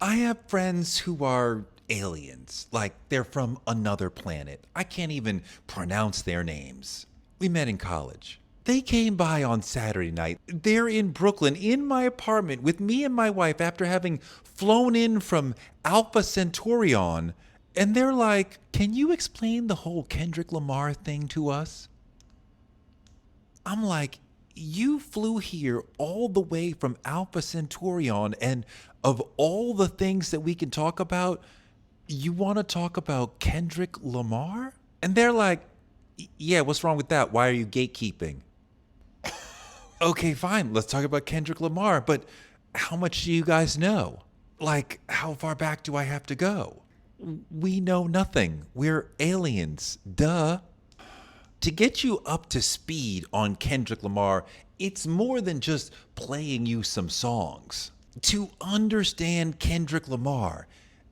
I have friends who are aliens, like they're from another planet. I can't even pronounce their names. We met in college. They came by on Saturday night. They're in Brooklyn in my apartment with me and my wife after having flown in from Alpha Centaurion. And they're like, "Can you explain the whole Kendrick Lamar thing to us?" I'm like, "You flew here all the way from Alpha Centaurion, and of all the things that we can talk about, you want to talk about Kendrick Lamar?" And they're like, "Yeah, what's wrong with that? Why are you gatekeeping?" Okay, fine, let's talk about Kendrick Lamar, but how much do you guys know? Like, how far back do I have to go? We know nothing. We're aliens. Duh. To get you up to speed on Kendrick Lamar, it's more than just playing you some songs. To understand Kendrick Lamar,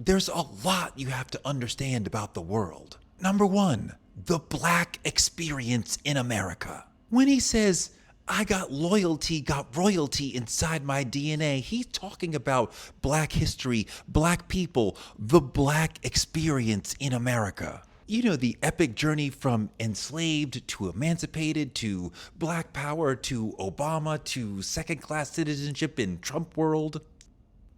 there's a lot you have to understand about the world. Number one, the black experience in America. When he says, "I got loyalty, got royalty inside my DNA," he's talking about black history, black people, the black experience in America. You know, the epic journey from enslaved to emancipated to black power to Obama to second-class citizenship in Trump world.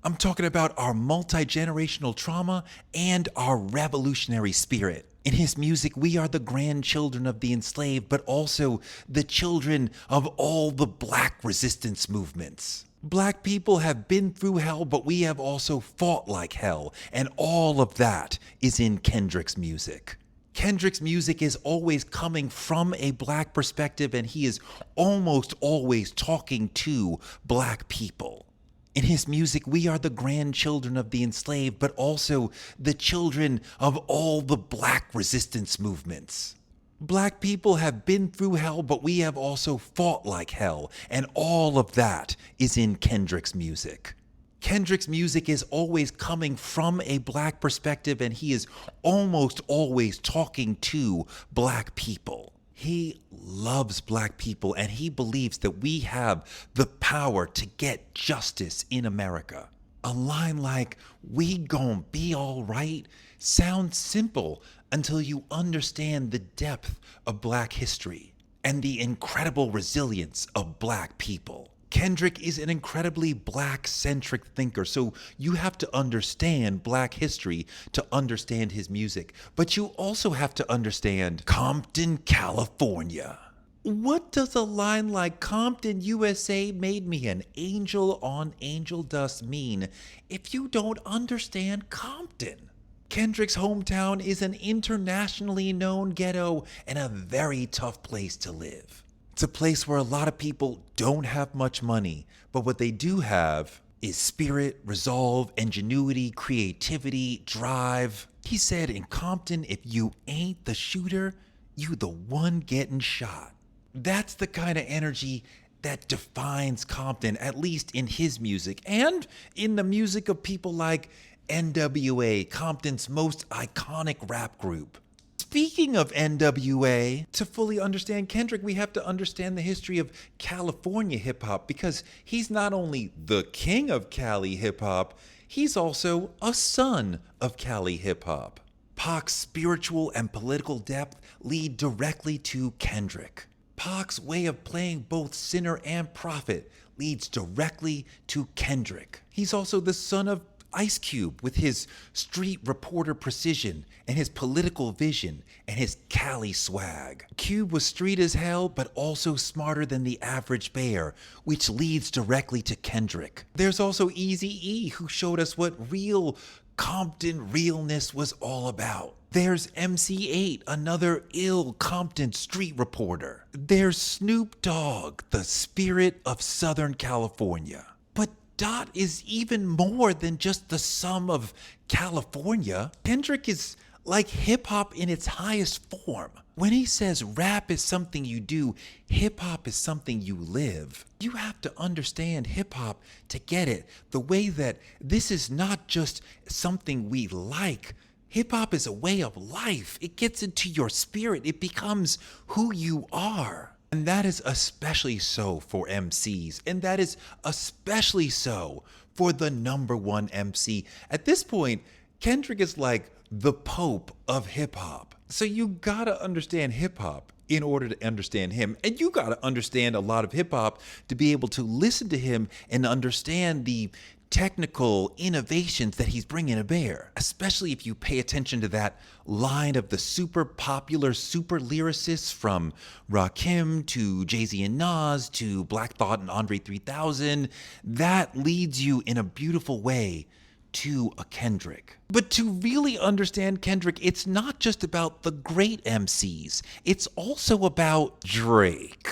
I'm talking about our multi-generational trauma and our revolutionary spirit. In his music, we are the grandchildren of the enslaved, but also the children of all the black resistance movements. Black people have been through hell, but we have also fought like hell, and all of that is in Kendrick's music. Kendrick's music is always coming from a black perspective, and he is almost always talking to black people. In his music, we are the grandchildren of the enslaved, but also the children of all the black resistance movements. Black people have been through hell, but we have also fought like hell, and all of that is in Kendrick's music. Kendrick's music is always coming from a black perspective, and he is almost always talking to black people. He loves black people, and he believes that we have the power to get justice in America. A line like, "We gon' be all right," sounds simple until you understand the depth of black history and the incredible resilience of black people. Kendrick is an incredibly black-centric thinker, so you have to understand black history to understand his music. But you also have to understand Compton, California. What does a line like "Compton, USA made me an angel on angel dust" mean if you don't understand Compton? Kendrick's hometown is an internationally known ghetto and a very tough place to live. It's a place where a lot of people don't have much money, but what they do have is spirit, resolve, ingenuity, creativity, drive. He said in Compton, if you ain't the shooter, you the one getting shot. That's the kind of energy that defines Compton, at least in his music, and in the music of people like NWA, Compton's most iconic rap group. Speaking of NWA, to fully understand Kendrick, we have to understand the history of California hip hop, because he's not only the king of Cali hip hop, he's also a son of Cali hip hop. Pac's spiritual and political depth lead directly to Kendrick. Pac's way of playing both sinner and prophet leads directly to Kendrick. He's also the son of Ice Cube with his street reporter precision and his political vision and his Cali swag. Cube was street as hell, but also smarter than the average bear, which leads directly to Kendrick. There's also Eazy-E, who showed us what real Compton realness was all about. There's MC8, another ill Compton street reporter. There's Snoop Dogg, the spirit of Southern California. But Dot is even more than just the sum of California. Kendrick is like hip hop in its highest form. When he says rap is something you do, hip hop is something you live, you have to understand hip hop to get it. The way that this is not just something we like. Hip hop is a way of life. It gets into your spirit. It becomes who you are. And that is especially so for MCs. And that is especially so for the number one MC. At this point, Kendrick is like the Pope of hip hop. So you gotta understand hip hop in order to understand him. And you gotta understand a lot of hip hop to be able to listen to him and understand the technical innovations that he's bringing to bear, especially if you pay attention to that line of the super popular super lyricists from Rakim to Jay-Z and Nas to Black Thought and Andre 3000. That leads you in a beautiful way to a Kendrick. But to really understand Kendrick, it's not just about the great MCs. It's also about Drake,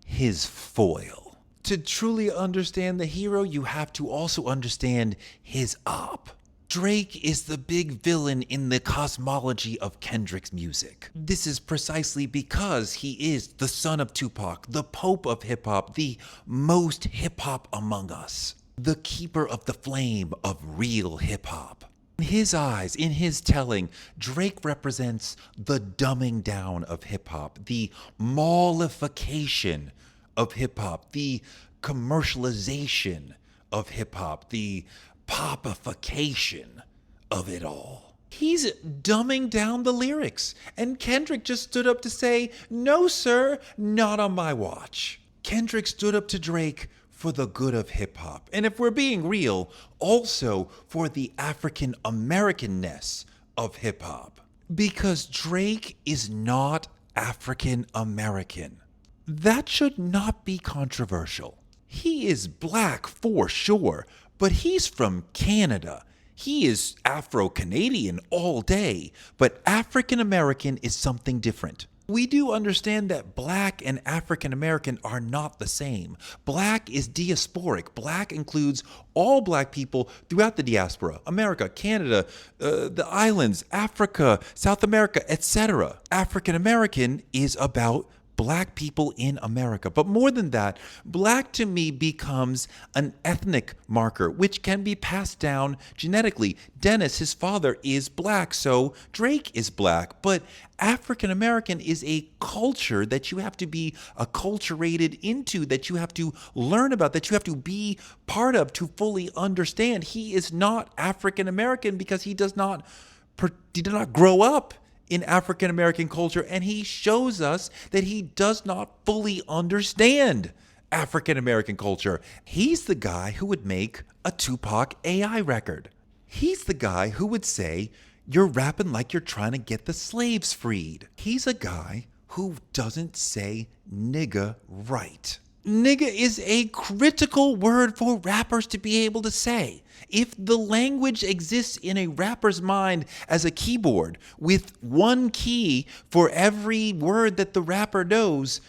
his foil. To truly understand the hero, you have to also understand his op. Drake is the big villain in the cosmology of Kendrick's music. This is precisely because he is the son of Tupac, the Pope of hip hop, the most hip hop among us, the keeper of the flame of real hip hop. In his eyes, in his telling, Drake represents the dumbing down of hip hop, the mallification of hip hop, the commercialization of hip hop, the popification of it all. He's dumbing down the lyrics, and Kendrick just stood up to say, "No, sir, not on my watch." Kendrick stood up to Drake for the good of hip hop, and if we're being real, also for the African Americanness of hip hop. Because Drake is not African American. That should not be controversial. He is black for sure, but he's from Canada. He is Afro-Canadian all day, but African American is something different. We do understand that black and African American are not the same. Black is diasporic. Black includes all black people throughout the diaspora, America, Canada, the islands, Africa, South America, etc. African American is about black people in America. But more than that, black to me becomes an ethnic marker, which can be passed down genetically. Dennis, his father, is black, so Drake is black. But African American is a culture that you have to be acculturated into, that you have to learn about, that you have to be part of to fully understand. He is not African American because he did not grow up in African American culture, and he shows us that he does not fully understand African American culture. He's the guy who would make a Tupac AI record. He's the guy who would say, "You're rapping like you're trying to get the slaves freed." He's a guy who doesn't say nigga right. Nigga is a critical word for rappers to be able to say. If the language exists in a rapper's mind as a keyboard with one key for every word that the rapper knows,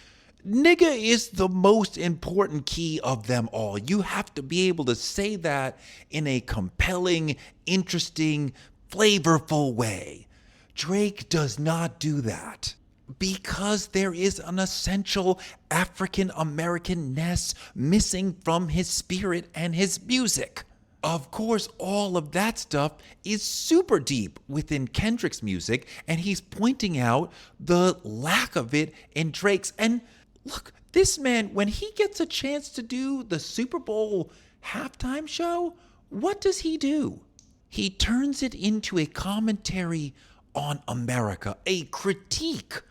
nigga is the most important key of them all. You have to be able to say that in a compelling, interesting, flavorful way. Drake does not do that, because there is an essential African Americanness missing from his spirit and his music. Of course, all of that stuff is super deep within Kendrick's music, and he's pointing out the lack of it in Drake's. And look, this man, when he gets a chance to do the Super Bowl halftime show, what does he do? He turns it into a commentary on America, a critique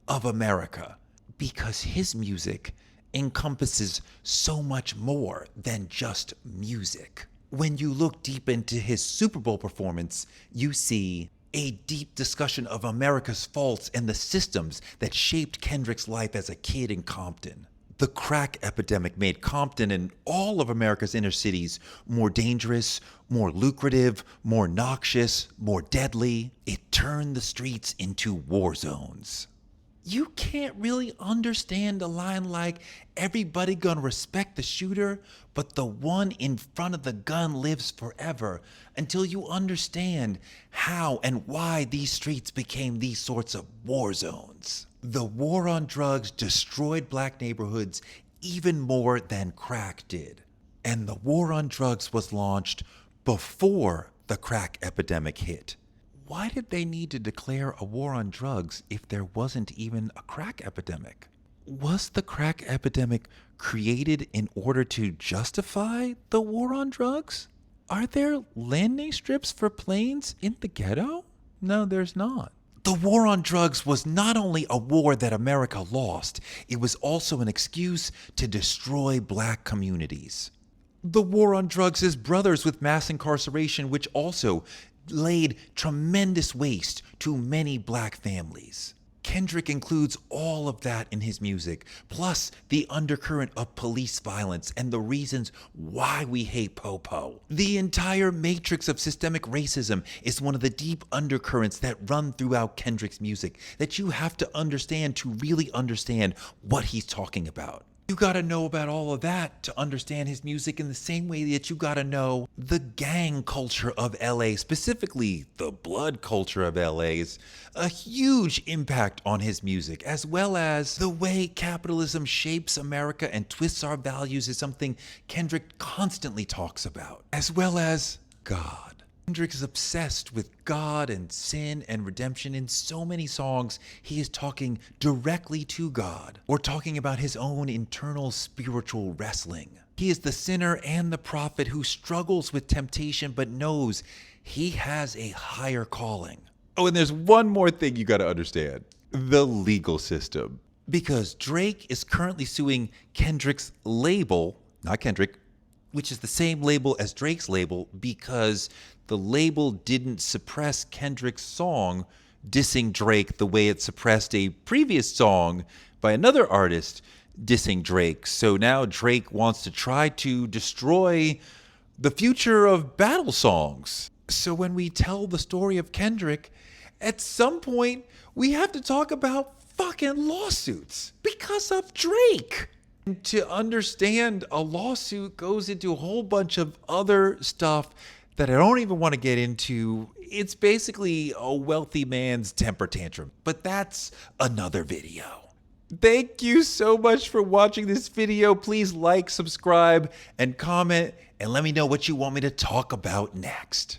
of America, because his music encompasses so much more than just music. When you look deep into his Super Bowl performance, you see a deep discussion of America's faults and the systems that shaped Kendrick's life as a kid in Compton. The crack epidemic made Compton and all of America's inner cities more dangerous, more lucrative, more noxious, more deadly. It turned the streets into war zones. You can't really understand a line like, "Everybody gonna respect the shooter, but the one in front of the gun lives forever," until you understand how and why these streets became these sorts of war zones. The war on drugs destroyed black neighborhoods even more than crack did. And the war on drugs was launched before the crack epidemic hit. Why did they need to declare a war on drugs if there wasn't even a crack epidemic? Was the crack epidemic created in order to justify the war on drugs? Are there landing strips for planes in the ghetto? No, there's not. The war on drugs was not only a war that America lost, it was also an excuse to destroy black communities. The war on drugs is brothers with mass incarceration, which also laid tremendous waste to many black families. Kendrick includes all of that in his music, plus the undercurrent of police violence and the reasons why we hate Popo. The entire matrix of systemic racism is one of the deep undercurrents that run throughout Kendrick's music that you have to understand to really understand what he's talking about. You gotta know about all of that to understand his music in the same way that you gotta know the gang culture of LA, specifically the blood culture of LA, is a huge impact on his music, as well as the way capitalism shapes America and twists our values is something Kendrick constantly talks about, as well as God. Kendrick is obsessed with God and sin and redemption. In so many songs, he is talking directly to God or talking about his own internal spiritual wrestling. He is the sinner and the prophet who struggles with temptation but knows he has a higher calling. Oh, and there's one more thing you got to understand: the legal system. Because Drake is currently suing Kendrick's label, not Kendrick, which is the same label as Drake's label, because the label didn't suppress Kendrick's song dissing Drake the way it suppressed a previous song by another artist dissing Drake. So now Drake wants to try to destroy the future of battle songs. So when we tell the story of Kendrick, at some point we have to talk about fucking lawsuits because of Drake. And to understand a lawsuit goes into a whole bunch of other stuff that I don't even want to get into. It's basically a wealthy man's temper tantrum, but that's another video. Thank you so much for watching this video. Please like, subscribe, and comment, and let me know what you want me to talk about next.